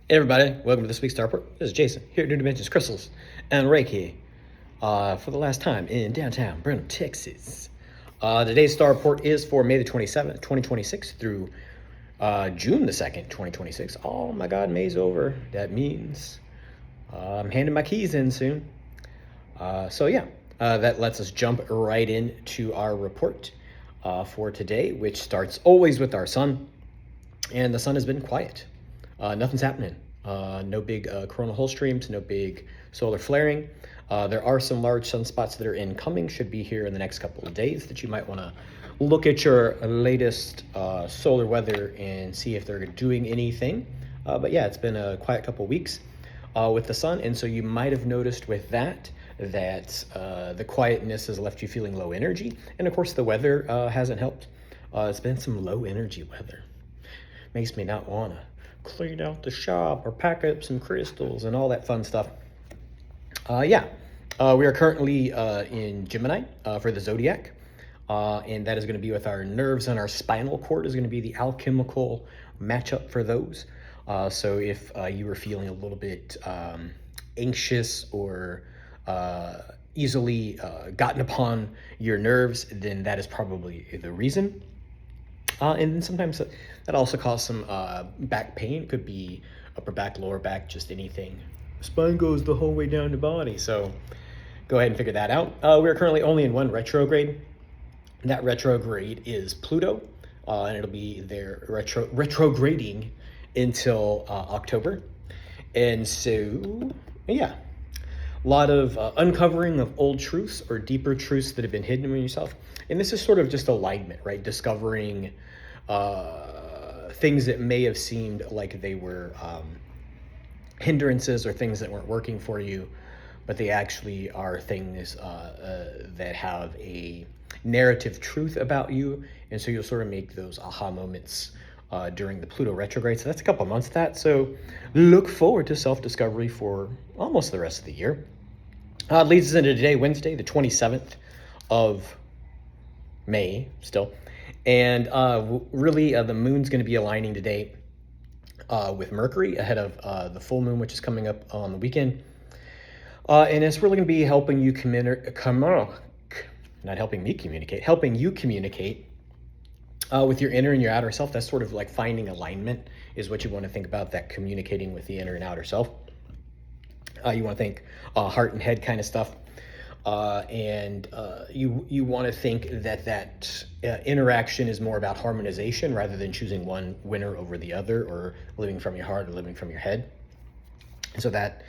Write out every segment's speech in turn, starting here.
Hey everybody, welcome to this week's Star Report. This is Jason here at New Dimensions Crystals and Reiki for the last time in downtown Breno, Texas. Today's Star Report is for May the 27th, 2026 through June the 2nd, 2026. Oh my god, May's over. That means I'm handing my keys in soon. That lets us jump right into our report for today, which starts always with our sun. And the sun has been quiet. Nothing's happening. No big coronal hole streams, no big solar flaring. There are some large sunspots that are incoming, should be here in the next couple of days that you might want to look at your latest solar weather and see if they're doing anything. But yeah, it's been a quiet couple weeks with the sun, and so you might have noticed with that the quietness has left you feeling low energy, and of course the weather hasn't helped. It's been some low energy weather. Makes me not want to clean out the shop or pack up some crystals and all that fun stuff. We are currently in Gemini for the zodiac, and that is going to be with our nerves and our spinal cord is going to be the alchemical matchup for those. So if you were feeling a little bit anxious or easily gotten upon your nerves, then that is probably the reason. And then sometimes that also causes some back pain. It could be upper back, lower back, just anything. Spine goes the whole way down the body. So go ahead and figure that out. We're currently only in one retrograde. That retrograde is Pluto, and it'll be there retrograding until October. And so, yeah, a lot of uncovering of old truths or deeper truths that have been hidden in yourself. And this is sort of just alignment, right? Discovering things that may have seemed like they were hindrances or things that weren't working for you, but they actually are things that have a narrative truth about you. And so you'll sort of make those aha moments during the Pluto retrograde. So that's a couple months of that. So look forward to self-discovery for almost the rest of the year. It leads us into today, Wednesday, the 27th of May still. And really the moon's going to be aligning today with Mercury ahead of the full moon, which is coming up on the weekend. And it's really going to be helping you helping you communicate with your inner and your outer self. That's sort of like finding alignment is what you want to think about, that communicating with the inner and outer self. You want to think heart and head kind of stuff. You want to think that interaction is more about harmonization rather than choosing one winner over the other, or living from your heart or living from your head. So that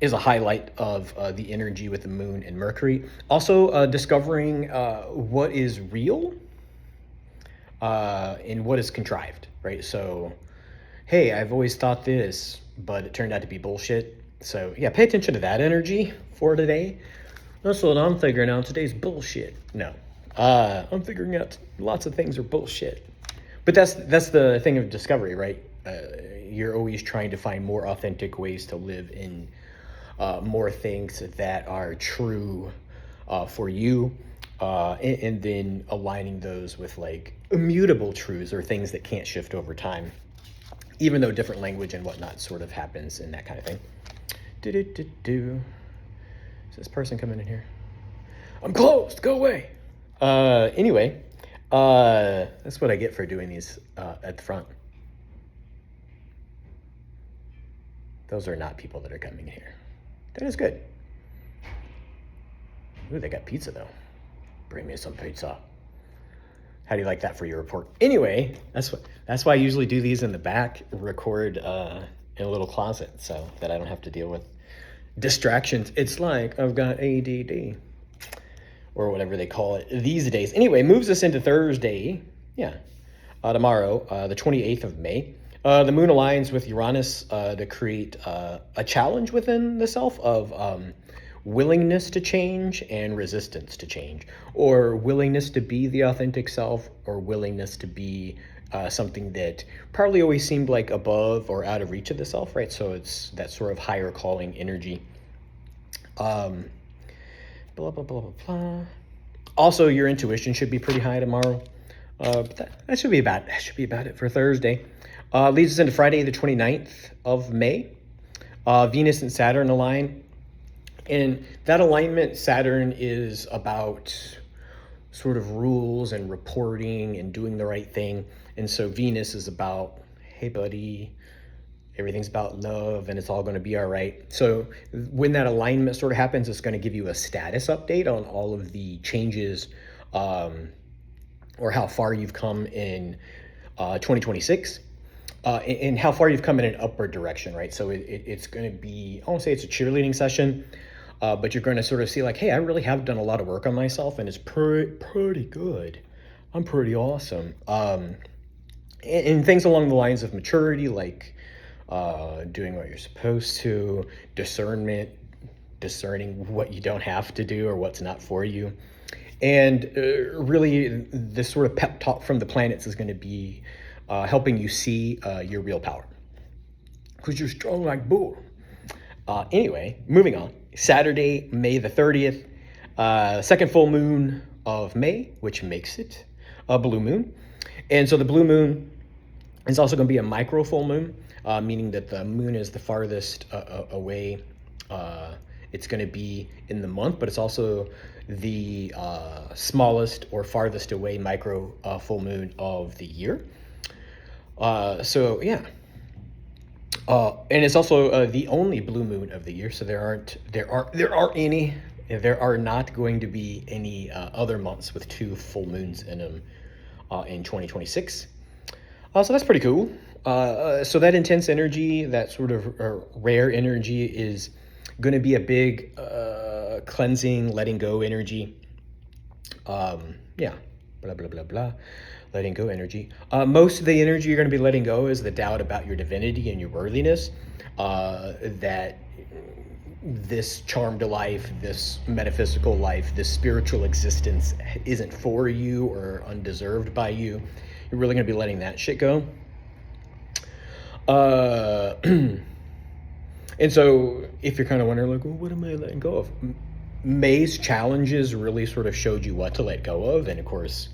is a highlight of the energy with the moon and Mercury. Also discovering what is real and what is contrived, right? So, hey, I've always thought this, but it turned out to be bullshit. So yeah, pay attention to that energy for today. That's what I'm figuring out. Today's bullshit. No, I'm figuring out lots of things are bullshit. But that's the thing of discovery, right? You're always trying to find more authentic ways to live in more things that are true for you, and then aligning those with like immutable truths or things that can't shift over time, even though different language and whatnot sort of happens in that kind of thing. Is this person coming in here? I'm closed. Go away. Anyway, that's what I get for doing these at the front. Those are not people that are coming in here. That is good. Ooh, they got pizza though. Bring me some pizza. How do you like that for your report? Anyway, that's why I usually do these in the back, record in a little closet, so that I don't have to deal with distractions. It's like I've got ADD or whatever they call it these days. Anyway, moves us into Thursday. Tomorrow, the 28th of May. The moon aligns with Uranus to create a challenge within the self of willingness to change and resistance to change, or willingness to be the authentic self, or willingness to be something that probably always seemed like above or out of reach of the self, right? So it's that sort of higher calling energy. Blah, blah, blah, blah, blah. Also, your intuition should be pretty high tomorrow. But that should be about it for Thursday. Leads us into Friday, the 29th of May. Venus and Saturn align. And that alignment, Saturn is about sort of rules and reporting and doing the right thing. And so Venus is about, hey, buddy, everything's about love and it's all going to be all right. So when that alignment sort of happens, it's going to give you a status update on all of the changes, or how far you've come in 2026. And how far you've come in an upward direction, right? So it's going to be, I won't say it's a cheerleading session, but you're going to sort of see like, hey, I really have done a lot of work on myself and it's pretty good. I'm pretty awesome. And things along the lines of maturity, like doing what you're supposed to, discernment, discerning what you don't have to do or what's not for you. And really, this sort of pep talk from the planets is going to be helping you see your real power. Because you're strong like bull. Anyway, moving on. Saturday, May the 30th, second full moon of May, which makes it a blue moon. And so the blue moon is also going to be a micro full moon, meaning that the moon is the farthest away. It's going to be in the month, but it's also the smallest or farthest away micro full moon of the year. So yeah. And it's also the only blue moon of the year. So there are not going to be any other months with two full moons in them in 2026. So that's pretty cool. So that intense energy, that sort of rare energy, is going to be a big cleansing, letting go energy. Yeah, blah, blah, blah, blah. Letting go energy. Most of the energy you're going to be letting go is the doubt about your divinity and your worthiness. That this charmed life, this metaphysical life, this spiritual existence isn't for you or undeserved by you. You're really going to be letting that shit go. And so if you're kind of wondering, like, well, what am I letting go of? May's challenges really sort of showed you what to let go of. And of course,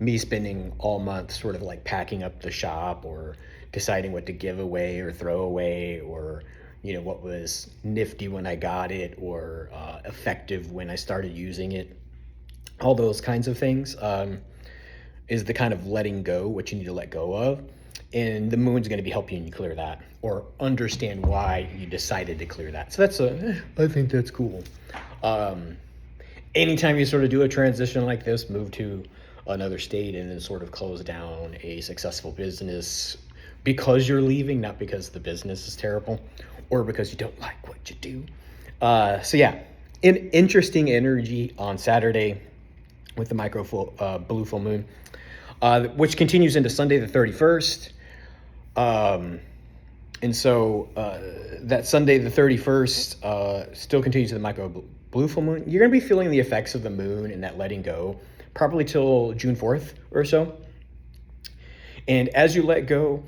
me spending all month sort of like packing up the shop or deciding what to give away or throw away, or, you know, what was nifty when I got it or effective when I started using it. All those kinds of things is the kind of letting go, what you need to let go of. And the moon's going to be helping you clear that or understand why you decided to clear that. So I think that's cool. Anytime you sort of do a transition like this, move to another state and then sort of close down a successful business because you're leaving, not because the business is terrible or because you don't like what you do. So yeah, an interesting energy on Saturday with the micro full, blue full moon, which continues into Sunday the 31st. And so that Sunday the 31st still continues to the micro blue full moon. You're going to be feeling the effects of the moon and that letting go probably till June 4th or so. And as you let go,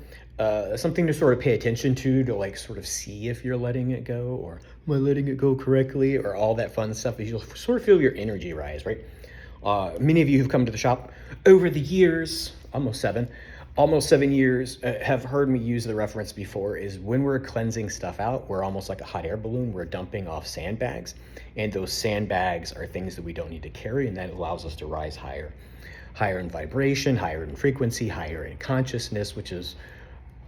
something to sort of pay attention to like sort of see if you're letting it go, or am I letting it go correctly, or all that fun stuff, is you'll sort of feel your energy rise, right? Many of you who've come to the shop over the years, almost seven years, have heard me use the reference before, is when we're cleansing stuff out, we're almost like a hot air balloon. We're dumping off sandbags, and those sandbags are things that we don't need to carry, and that allows us to rise higher in vibration, higher in frequency, higher in consciousness, which is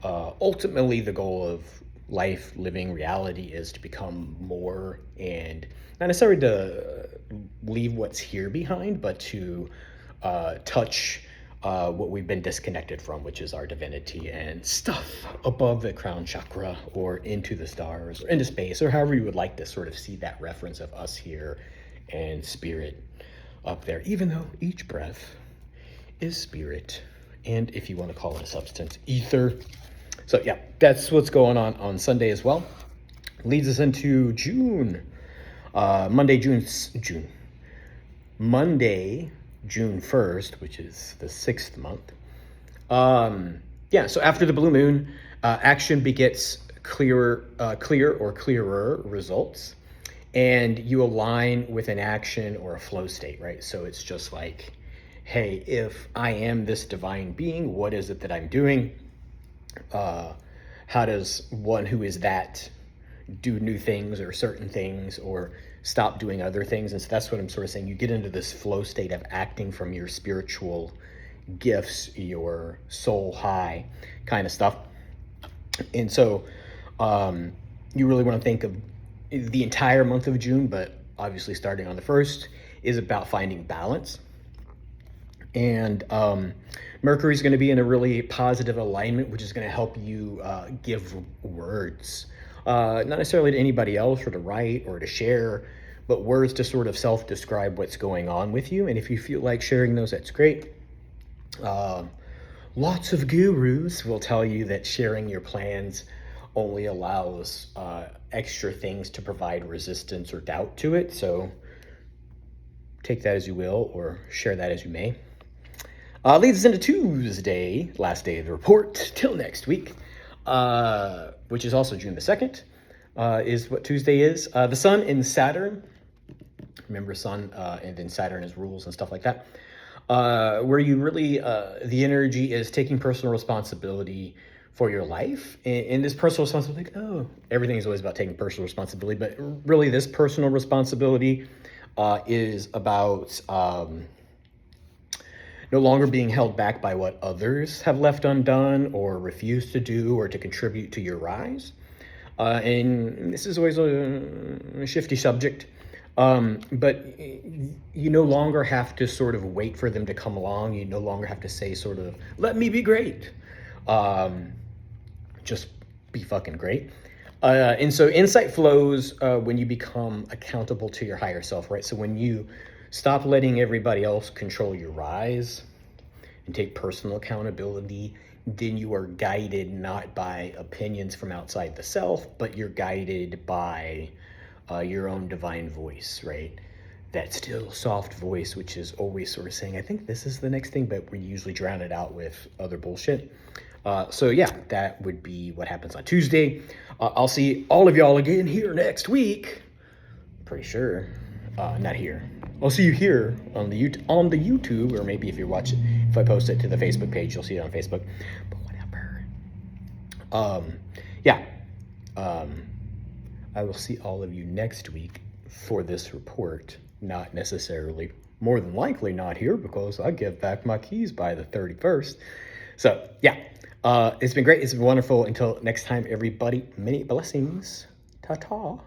ultimately the goal of life, living, reality, is to become more, and not necessarily to leave what's here behind, but to touch what we've been disconnected from, which is our divinity and stuff above the crown chakra, or into the stars, or into space, or however you would like to sort of see that reference of us here and spirit up there, even though each breath is spirit, and if you want to call it a substance, ether. So yeah, that's what's going on Sunday as well. Leads us into June. Monday, June 1st, which is the 6th month. Yeah, so after the blue moon, action begets clear or clearer results, and you align with an action or a flow state, right? So it's just like, hey, if I am this divine being, what is it that I'm doing? How does one who is that do new things or certain things or stop doing other things? And so that's what I'm sort of saying. You get into this flow state of acting from your spiritual gifts, your soul high kind of stuff. And so you really want to think of the entire month of June, but obviously starting on the 1st is about finding balance. And Mercury is going to be in a really positive alignment, which is going to help you give words, not necessarily to anybody else or to write or to share, but words to sort of self-describe what's going on with you. And if you feel like sharing those, that's great. Lots of gurus will tell you that sharing your plans only allows extra things to provide resistance or doubt to it. So take that as you will, or share that as you may. Leads us into Tuesday, last day of the report, till next week, which is also June the 2nd, is what Tuesday is. The Sun in Saturn, remember Sun, and then Saturn has rules and stuff like that, where you really, the energy is taking personal responsibility for your life. And this personal responsibility, everything is always about taking personal responsibility, but really this personal responsibility is about no longer being held back by what others have left undone or refused to do or to contribute to your rise. And this is always a shifty subject, but you no longer have to sort of wait for them to come along. You no longer have to say sort of, let me be great. Just be fucking great. And so insight flows when you become accountable to your higher self, right? So when you stop letting everybody else control your rise and take personal accountability, then you are guided not by opinions from outside the self, but you're guided by your own divine voice, right? That still soft voice, which is always sort of saying, I think this is the next thing, but we usually drown it out with other bullshit. So yeah, that would be what happens on Tuesday. I'll see all of y'all again here next week. Pretty sure. Not here. I'll see you here on the YouTube, or maybe if you watch it, if I post it to the Facebook page, you'll see it on Facebook. But whatever. Yeah. I will see all of you next week for this report. Not necessarily, more than likely not here, because I give back my keys by the 31st. So yeah, it's been great. It's been wonderful. Until next time, everybody, many blessings. Ta-ta.